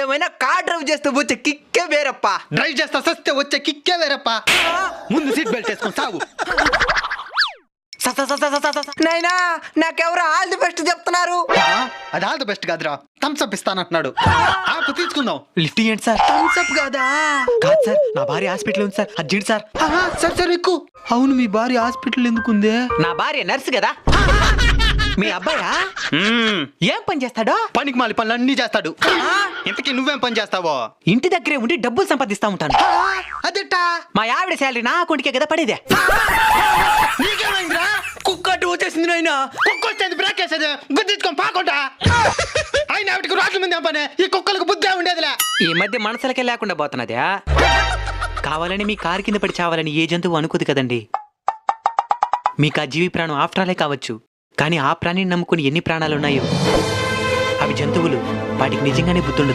ఏమైనా car drive చేస్తే వచ్చే కిక్కే వేరప్పా. డ్రైవ్ చేస్తా సస్తే వచ్చే కిక్కే వేరప్పా. ముందు సీట్ బెల్ట్ వేసుకొని సాగు. నైనా నాకెవరు ఆల్ ది బెస్ట్ చెప్తున్నారు. అది ఆల్ ద బెస్ట్ కాదురా, థమ్స్ అప్ ఇస్తానంటున్నాడు. ఆపు తీసుకుందాం. లిఫ్ట్ ఇవ్వండి సార్. థమ్స్ అప్ కాదా? కాదు సార్, నా భార్య హాస్పిటల్ ఉంది సార్, అర్జెంట్ సార్. సరే సరే ఎక్కు. అవును, మీ భార్య హాస్పిటల్ ఎందుకుందే? నా భార్య నర్సు కదా. మీ అబ్బాయా ఏం పని చేస్తాడో? పనికి మాలి పనులు అన్ని చేస్తాడు. ఇంతకీ నువ్వేం పని చేస్తావో? ఇంటి దగ్గరే ఉండి డబ్బులు సంపాదిస్తా ఉంటాను. అదేటా? మా ఆవిడ శాలరీ నా అకౌంట్కే కదా పడేదే. నీకేమైందిరా? కుక్కట్టు వచ్చేసింది నాయనా. కుక్క వచ్చేది బ్రేక్ వేసేది గుద్దించుకొని పాకుంటా. అయినా ఆవిడకి రాజుల మీద పని, ఈ కుక్కలకు బుద్ధి ఉండేదిలే. ఈ మధ్య మనసులకే లేకుండా పోతున్నదే. కావాలని మీ కారు కింద పడి చావాలని ఏ జంతువు అనుకోదు కదండి. మీకు ఆ జీవి ప్రాణం ఆఫ్టరాలే కావచ్చు, కానీ ఆ ప్రాణిని నమ్ముకుని ఎన్ని ప్రాణాలు ఉన్నాయో. అవి జంతువులు, వాటికి నిజంగానే బుద్ధుండదు.